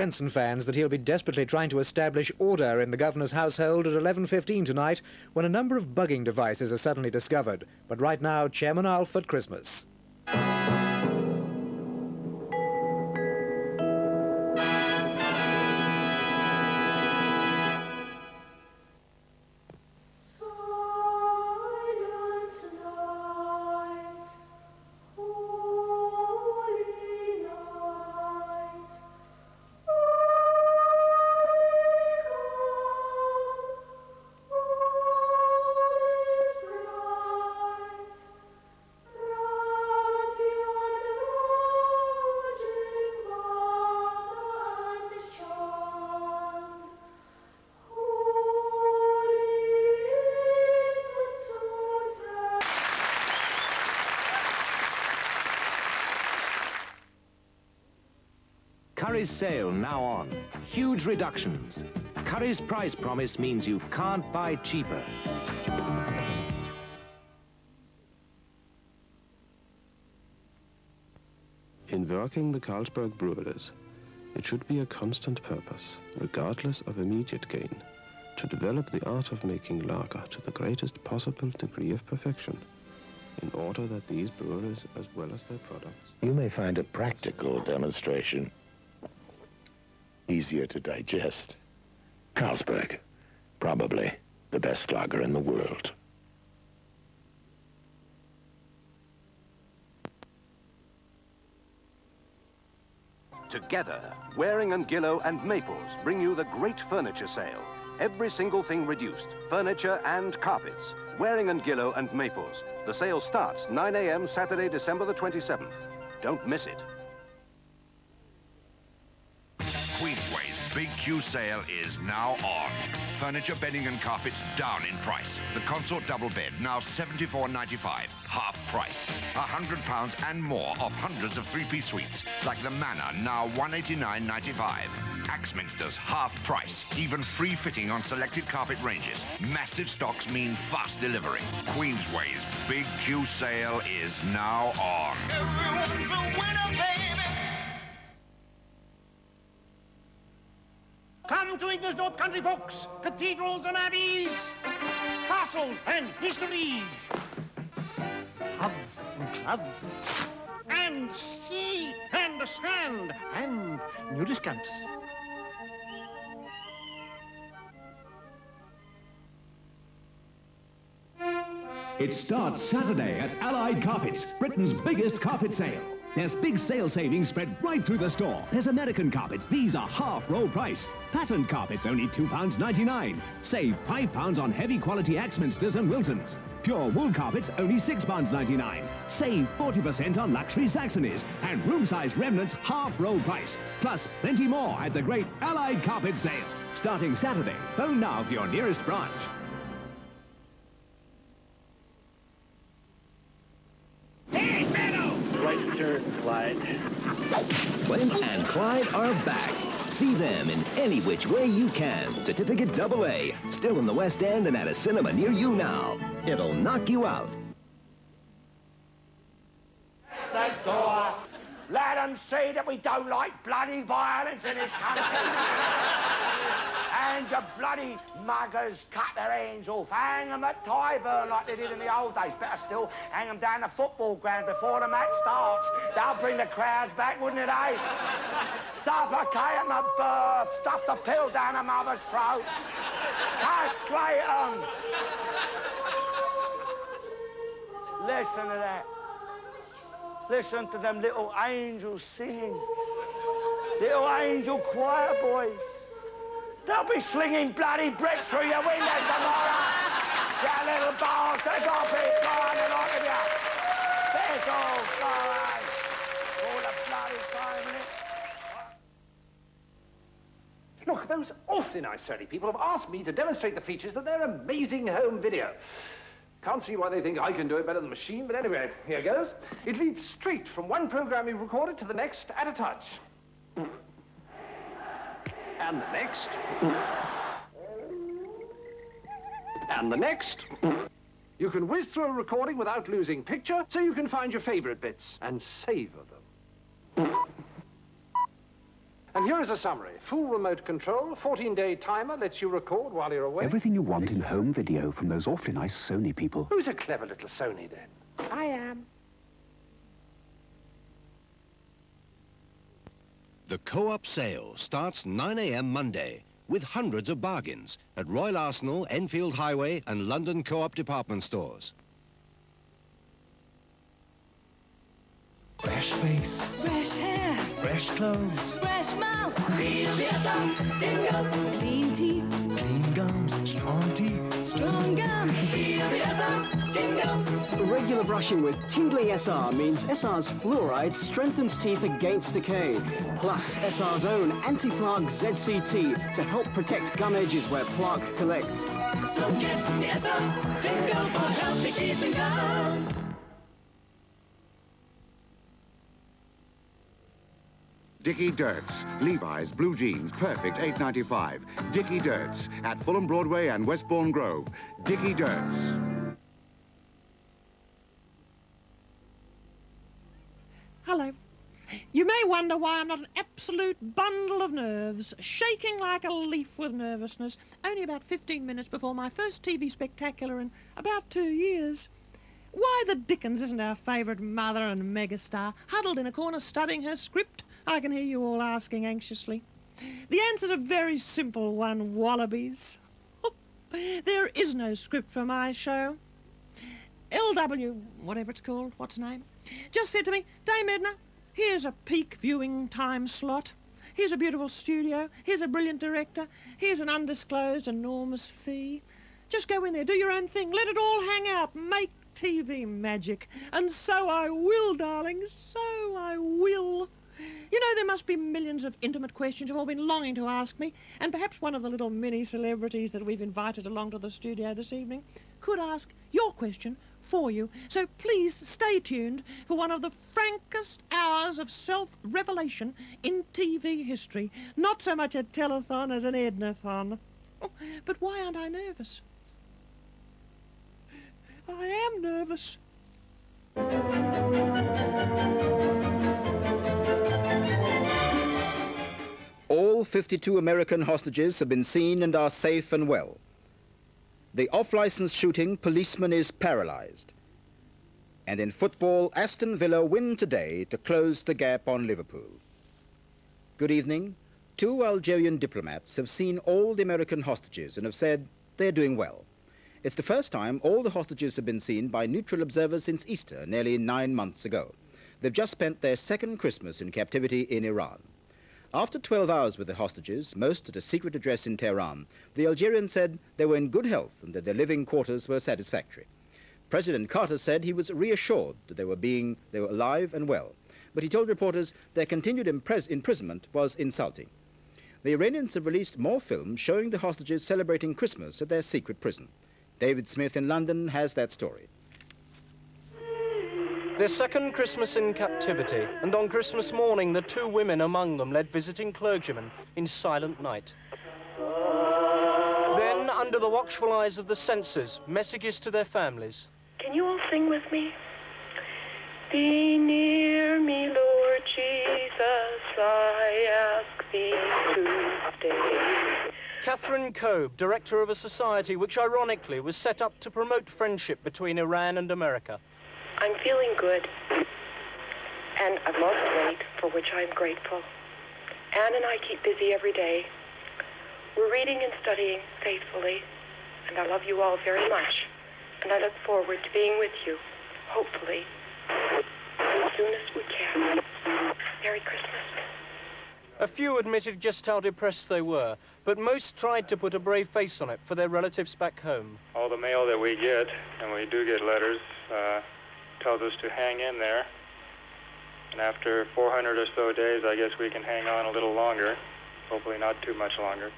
Benson fans that he'll be desperately trying to establish order in the governor's household at 11:15 tonight when a number of bugging devices are suddenly discovered. But right now, Chairman Alf at Christmas. Curry's sale now on. Huge reductions. Curry's price promise means you can't buy cheaper. In working the Carlsberg breweries, it should be a constant purpose, regardless of immediate gain, to develop the art of making lager to the greatest possible degree of perfection, in order that these breweries, as well as their products... You may find a practical demonstration easier to digest. Carlsberg, probably the best lager in the world. Together, Waring & Gillow and Maples bring you the great furniture sale. Every single thing reduced, furniture and carpets. Waring & Gillow and Maples. The sale starts 9 a.m. Saturday, December the 27th. Don't miss it. Queensway's Big Q sale is now on. Furniture, bedding and carpets down in price. The consort double bed now $74.95, half price. £100 and more off hundreds of three-piece suites, like the Manor, now $189.95. Axminster's half price, even free fitting on selected carpet ranges. Massive stocks mean fast delivery. Queensway's Big Q sale is now on. Everyone's a winner, baby. Come to Edna's North Country, folks. Cathedrals and abbeys, castles and history, pubs and clubs, and sea and sand and new discounts. It starts Saturday at Allied Carpets, Britain's biggest carpet sale. There's big sale savings spread right through the store. There's American carpets. These are half roll price. Patterned carpets, only £2.99. Save £5 on heavy quality Axminsters and Wiltons. Pure wool carpets, only £6.99. Save 40% on luxury Saxonies. And room-size remnants, half roll price. Plus, plenty more at the great Allied Carpet sale. Starting Saturday. Phone now for your nearest branch. Right turn, Clyde. Clint and Clyde are back. See them in any which way you can. Certificate AA. Still in the West End and at a cinema near you now. It'll knock you out. The door. Let them see that we don't like bloody violence in this country. And your bloody muggers cut their hands off. Hang them at Tyburn like they did in the old days. Better still, hang them down the football ground before the match starts. That'll bring the crowds back, wouldn't it, eh? Suffocate them at birth. Stuff the pill down their mother's throats. Castrate them. Listen to that. Listen to them little angels singing. Little angel choir boys. They'll be slinging bloody bricks through your windows tomorrow. You little bastards, I'll be flying a lot of you. Big old guys. All the bloody same, innit? Look, those awfully nice Sony people have asked me to demonstrate the features of their amazing home video. Can't see why they think I can do it better than the machine, but anyway, here goes. It leads straight from one program you've recorded to the next at a touch. And the next. And the next. You can whiz through a recording without losing picture, so you can find your favorite bits and savor them. And here is a summary. Full remote control, 14-day timer, lets you record while you're away. Everything you want in home video from those awfully nice Sony people. Who's a clever little Sony, then? I am. The Co-op sale starts 9 a.m. Monday with hundreds of bargains at Royal Arsenal, Enfield Highway and London Co-op department stores. Fresh face. Fresh hair. Fresh clothes. Fresh mouth. Feel the SM tingle. Clean teeth. Clean gums. Strong teeth. Strong gum. Feel the SM tingle. Regular brushing with Tingly SR means SR's fluoride strengthens teeth against decay. Plus, SR's own anti-plaque ZCT to help protect gum edges where plaque collects. So get the SM tingle for healthy teeth and gums. Dickie Dirts, Levi's blue jeans, perfect $8.95. Dickie Dirts at Fulham Broadway and Westbourne Grove. Dickie Dirts. Hello. You may wonder why I'm not an absolute bundle of nerves, shaking like a leaf with nervousness, only about 15 minutes before my first TV spectacular in about 2 years. Why the dickens isn't our favourite mother and megastar huddled in a corner studying her script? I can hear you all asking anxiously. The answer's a very simple one, wallabies. There is no script for my show. LW, whatever it's called, what's the name, just said to me, Dame Edna, here's a peak viewing time slot. Here's a beautiful studio. Here's a brilliant director. Here's an undisclosed enormous fee. Just go in there, do your own thing, let it all hang out, make TV magic. And so I will, darling, so I will. You know, there must be millions of intimate questions you've all been longing to ask me, and perhaps one of the little mini-celebrities that we've invited along to the studio this evening could ask your question for you. So please stay tuned for one of the frankest hours of self-revelation in TV history. Not so much a telethon as an Edna-thon. But why aren't I nervous? I am nervous. All 52 American hostages have been seen and are safe and well. The off-license shooting policeman is paralyzed. And in football, Aston Villa win today to close the gap on Liverpool. Good evening. 2 Algerian diplomats have seen all the American hostages and have said they're doing well. It's the first time all the hostages have been seen by neutral observers since Easter, nearly 9 months ago. They've just spent their second Christmas in captivity in Iran. After 12 hours with the hostages, most at a secret address in Tehran, the Algerians said they were in good health and that their living quarters were satisfactory. President Carter said he was reassured that they were alive and well, but he told reporters their continued imprisonment was insulting. The Iranians have released more films showing the hostages celebrating Christmas at their secret prison. David Smith in London has that story. Their second Christmas in captivity, and on Christmas morning, the 2 women among them led visiting clergymen in silent night. Then, under the watchful eyes of the censors, messages to their families. Can you all sing with me? Be near me, Lord Jesus, I ask thee to stay. Catherine Cobe, director of a society which ironically was set up to promote friendship between Iran and America. I'm feeling good, and I've lost weight, for which I'm grateful. Anne and I keep busy every day. We're reading and studying faithfully, and I love you all very much, and I look forward to being with you, hopefully, as soon as we can. Merry Christmas. A few admitted just how depressed they were, but most tried to put a brave face on it for their relatives back home. All the mail that we get, and we do get letters, tells us to hang in there. And after 400 or so days, I guess we can hang on a little longer, hopefully not too much longer.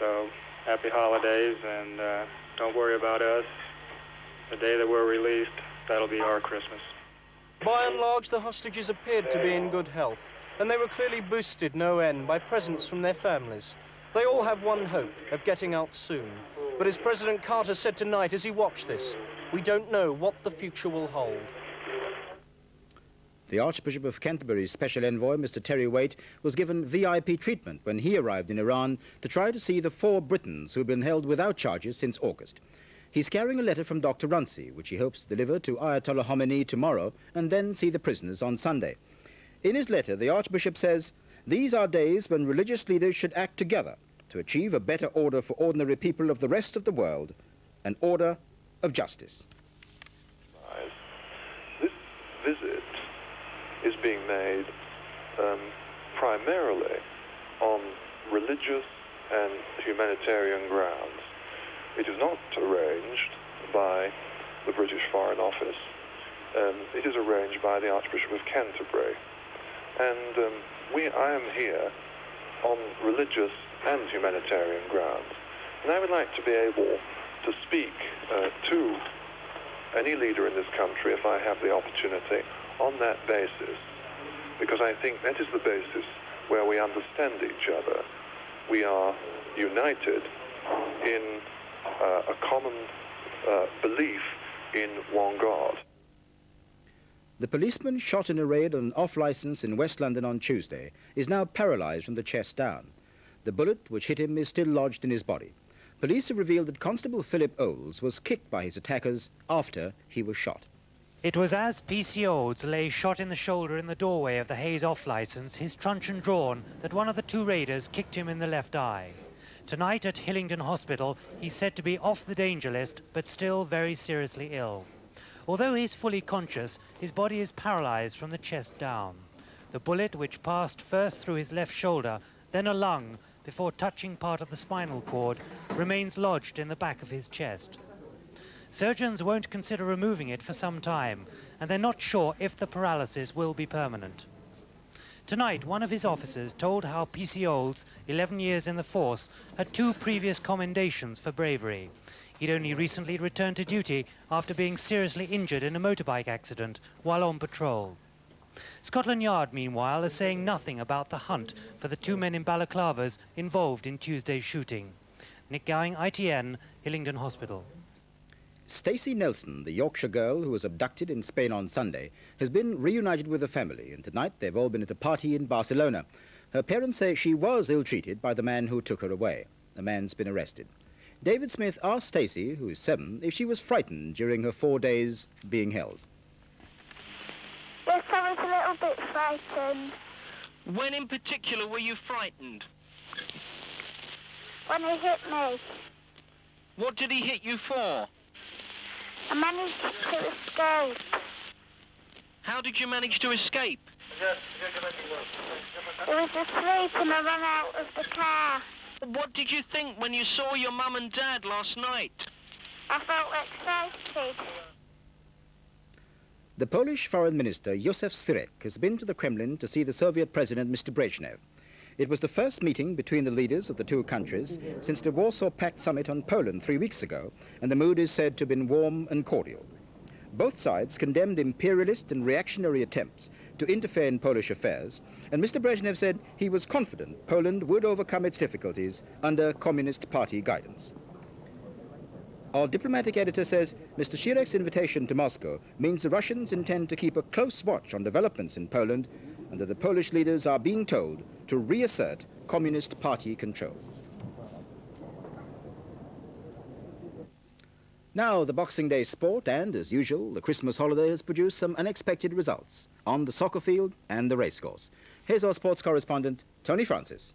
So, happy holidays, and don't worry about us. The day that we're released, that'll be our Christmas. By and large, the hostages appeared to be in good health, and they were clearly boosted no end by presents from their families. They all have one hope, of getting out soon. But as President Carter said tonight as he watched this, we don't know what the future will hold. The Archbishop of Canterbury's special envoy, Mr. Terry Waite, was given VIP treatment when he arrived in Iran to try to see the 4 Britons who've been held without charges since August. He's carrying a letter from Dr. Runcie, which he hopes to deliver to Ayatollah Khomeini tomorrow and then see the prisoners on Sunday. In his letter, the Archbishop says, "These are days when religious leaders should act together to achieve a better order for ordinary people of the rest of the world, an order of justice." This visit is being made primarily on religious and humanitarian grounds. It is not arranged by the British Foreign Office. It is arranged by the Archbishop of Canterbury. And I am here on religious and humanitarian grounds. And I would like to be able to speak to any leader in this country, if I have the opportunity, on that basis, because I think that is the basis where we understand each other. We are united in a common belief in one God. The policeman shot in a raid on an off-licence in West London on Tuesday is now paralysed from the chest down. The bullet which hit him is still lodged in his body. Police have revealed that Constable Philip Owles was kicked by his attackers after he was shot. It was as P.C. Owles lay shot in the shoulder in the doorway of the Hayes off-licence, his truncheon drawn, that one of the 2 raiders kicked him in the left eye. Tonight at Hillingdon Hospital, he's said to be off the danger list, but still very seriously ill. Although he's fully conscious, his body is paralysed from the chest down. The bullet, which passed first through his left shoulder, then a lung, before touching part of the spinal cord, remains lodged in the back of his chest. Surgeons won't consider removing it for some time, and they're not sure if the paralysis will be permanent. Tonight, one of his officers told how P.C. Owles, 11 years in the force, had 2 previous commendations for bravery. He'd only recently returned to duty after being seriously injured in a motorbike accident while on patrol. Scotland Yard, meanwhile, is saying nothing about the hunt for the 2 men in balaclavas involved in Tuesday's shooting. Nick Gowing, ITN, Hillingdon Hospital. Stacey Nelson, the Yorkshire girl who was abducted in Spain on Sunday, has been reunited with her family, and tonight they've all been at a party in Barcelona. Her parents say she was ill-treated by the man who took her away. The man's been arrested. David Smith asked Stacey, who is 7, if she was frightened during her 4 days being held. Yes, I was a little bit frightened. When in particular were you frightened? When he hit me. What did he hit you for? I managed to escape. How did you manage to escape? He was asleep and I ran out of the car. What did you think when you saw your mum and dad last night? I felt excited. The Polish Foreign Minister, Józef Syrek, has been to the Kremlin to see the Soviet President, Mr. Brezhnev. It was the first meeting between the leaders of the 2 countries since the Warsaw Pact summit on Poland 3 weeks ago, and the mood is said to have been warm and cordial. Both sides condemned imperialist and reactionary attempts to interfere in Polish affairs, and Mr. Brezhnev said he was confident Poland would overcome its difficulties under Communist Party guidance. Our diplomatic editor says Mr. Syrek's invitation to Moscow means the Russians intend to keep a close watch on developments in Poland, and that the Polish leaders are being told to reassert Communist Party control. Now, the Boxing Day sport, and, as usual, the Christmas holiday has produced some unexpected results on the soccer field and the racecourse. Here's our sports correspondent, Tony Francis.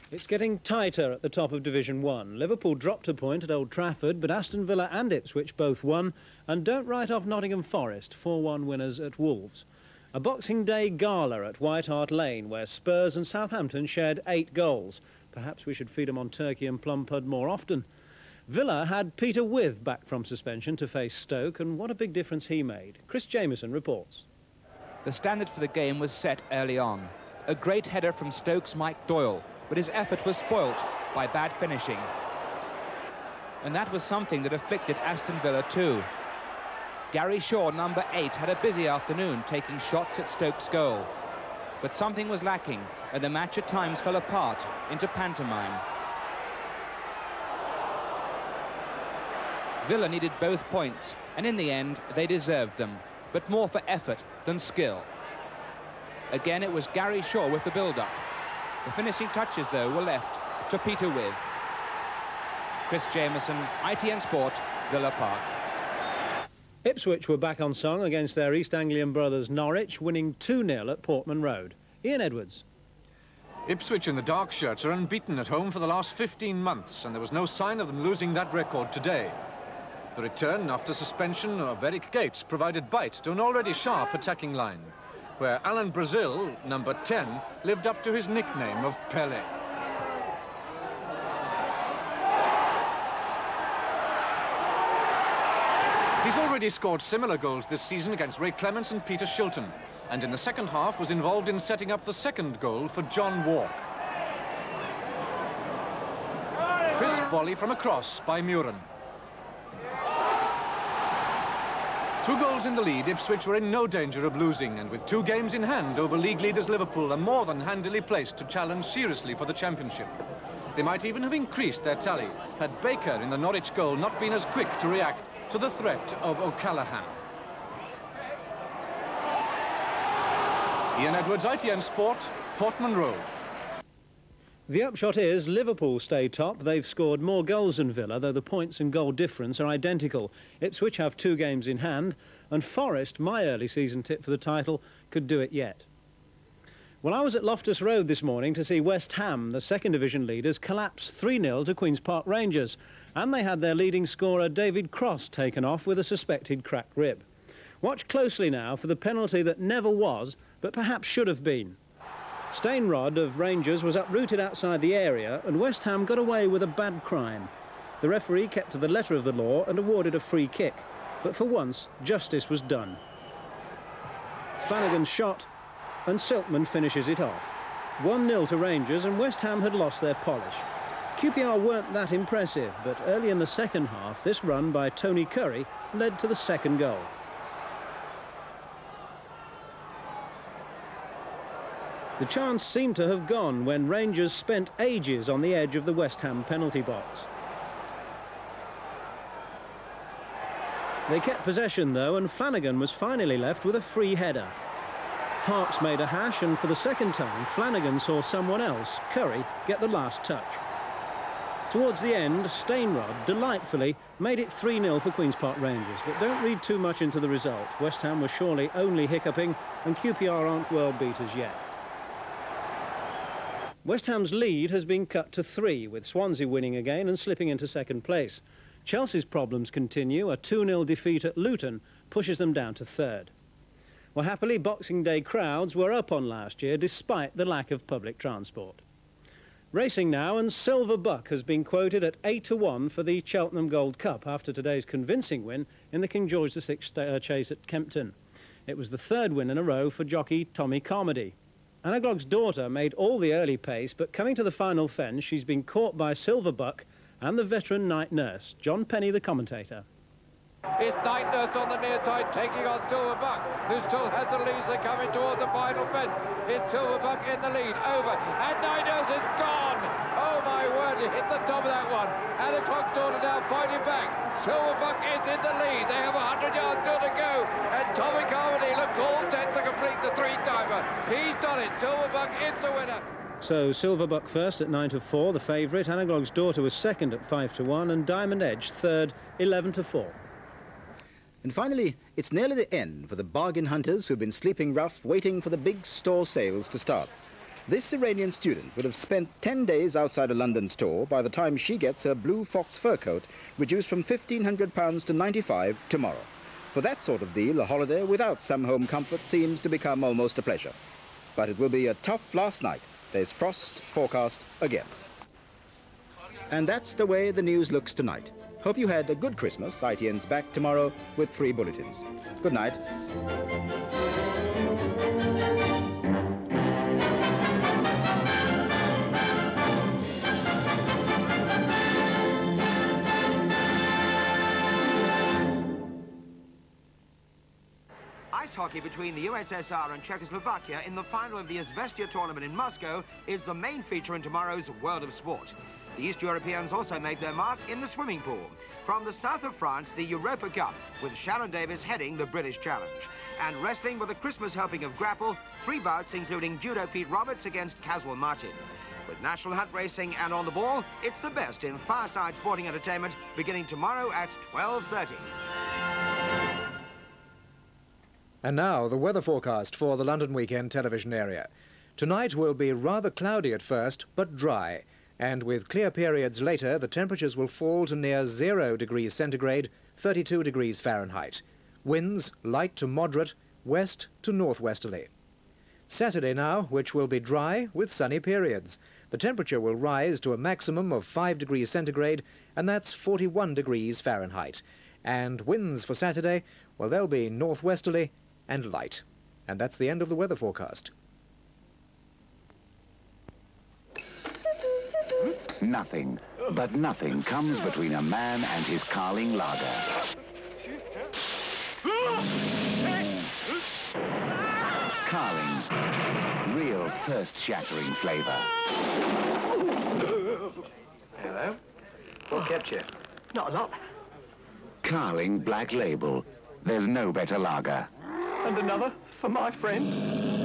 It's getting tighter at the top of Division 1. Liverpool dropped a point at Old Trafford, but Aston Villa and Ipswich both won, and don't write off Nottingham Forest, 4-1 winners at Wolves. A Boxing Day gala at White Hart Lane, where Spurs and Southampton shared 8 goals. Perhaps we should feed them on turkey and plum pud more often. Villa had Peter Withe back from suspension to face Stoke, and what a big difference he made. Chris Jamieson reports. The standard for the game was set early on. A great header from Stoke's Mike Doyle, but his effort was spoilt by bad finishing. And that was something that afflicted Aston Villa too. Gary Shaw, number 8, had a busy afternoon taking shots at Stoke's goal. But something was lacking, and the match at times fell apart into pantomime. Villa needed both points, and in the end, they deserved them. but more for effort than skill. Again, it was Gary Shaw with the build-up. The finishing touches, though, were left to Peter With. Chris Jameson, ITN Sport, Villa Park. Ipswich were back on song against their East Anglian brothers Norwich, winning 2-0 at Portman Road. Ian Edwards. Ipswich in the dark shirts are unbeaten at home for the last 15 months, and there was no sign of them losing that record today. The return after suspension of Eric Gates provided bite to an already sharp attacking line, where Alan Brazil, number 10, lived up to his nickname of Pele. He's already scored similar goals this season against Ray Clements and Peter Shilton, and in the second half was involved in setting up the second goal for John Walk. Crisp volley from across by Muren. 2 goals in the lead, Ipswich were in no danger of losing, and with 2 games in hand over league leaders Liverpool are more than handily placed to challenge seriously for the championship. They might even have increased their tally had Baker in the Norwich goal not been as quick to react to the threat of O'Callaghan. Ian Edwards, ITN Sport, Portman Road. The upshot is Liverpool stay top. They've scored more goals than Villa, though the points and goal difference are identical. Ipswich have 2 games in hand, and Forest, my early season tip for the title, could do it yet. Well, I was at Loftus Road this morning to see West Ham, the second division leaders, collapse 3-0 to Queen's Park Rangers, and they had their leading scorer David Cross taken off with a suspected cracked rib. Watch closely now for the penalty that never was, but perhaps should have been. Stainrod of Rangers was uprooted outside the area, and West Ham got away with a bad crime. The referee kept to the letter of the law and awarded a free kick, but for once justice was done. Flanagan's shot, and Silkman finishes it off. 1-0 to Rangers, and West Ham had lost their polish. QPR weren't that impressive, but early in the second half, this run by Tony Curry led to the second goal. The chance seemed to have gone when Rangers spent ages on the edge of the West Ham penalty box. They kept possession, though, and Flanagan was finally left with a free header. Parks made a hash, and for the second time, Flanagan saw someone else, Curry, get the last touch. Towards the end, Stainrod, delightfully, made it 3-0 for Queen's Park Rangers, but don't read too much into the result. West Ham was surely only hiccuping, and QPR aren't world beaters yet. West Ham's lead has been cut to 3, with Swansea winning again and slipping into second place. Chelsea's problems continue. A 2-0 defeat at Luton pushes them down to third. Well, happily, Boxing Day crowds were up on last year despite the lack of public transport. Racing now, and Silver Buck has been quoted at 8-1 for the Cheltenham Gold Cup after today's convincing win in the King George VI chase at Kempton. It was the 3rd win in a row for jockey Tommy Carmody. Anaglog's daughter made all the early pace, but coming to the final fence, she's been caught by Silver Buck and the veteran Night Nurse. John Penny, the commentator. It's Night Nurse on the near side, taking on Silver Buck, who still has the lead. They're coming toward the final fence. It's Silver Buck in the lead, over, and Night Nurse is gone! Oh my word, he hit the top of that one. Anaglog's daughter now fighting back. Silver Buck is in the lead. They have 100 yards still to go, and Tommy Carmody looks all set to complete the 3-timer. He's done it. Silver Buck is the winner. So Silver Buck first at 9-4, the favourite. Anaglog's daughter was second at 5-1, and Diamond Edge third, 11-4. And finally, it's nearly the end for the bargain hunters who've been sleeping rough waiting for the big store sales to start. This Iranian student would have spent 10 days outside a London store by the time she gets her blue fox fur coat, reduced from £1,500 to £95 tomorrow. For that sort of deal, a holiday without some home comfort seems to become almost a pleasure. But it will be a tough last night. There's frost forecast again. And that's the way the news looks tonight. Hope you had a good Christmas. ITN's back tomorrow with 3 bulletins. Good night. Ice hockey between the USSR and Czechoslovakia in the final of the Izvestia tournament in Moscow is the main feature in tomorrow's World of Sport. The East Europeans also made their mark in the swimming pool. From the south of France, the Europa Cup, with Sharon Davis heading the British Challenge. And wrestling with a Christmas helping of grapple, 3 bouts including Judo Pete Roberts against Caswell Martin. With National Hunt Racing and On the Ball, it's the best in fireside sporting entertainment, beginning tomorrow at 12:30. And now, the weather forecast for the London weekend television area. Tonight will be rather cloudy at first, but dry. And with clear periods later, the temperatures will fall to near 0 degrees centigrade, 32 degrees Fahrenheit. Winds light to moderate, west to northwesterly. Saturday now, which will be dry with sunny periods. The temperature will rise to a maximum of 5 degrees centigrade, and that's 41 degrees Fahrenheit. And winds for Saturday, well, they'll be northwesterly and light. And that's the end of the weather forecast. Nothing, but nothing comes between a man and his Carling lager. Carling, real thirst-shattering flavour. Hello. What kept you? Not a lot. Carling Black Label. There's no better lager. And another for my friend.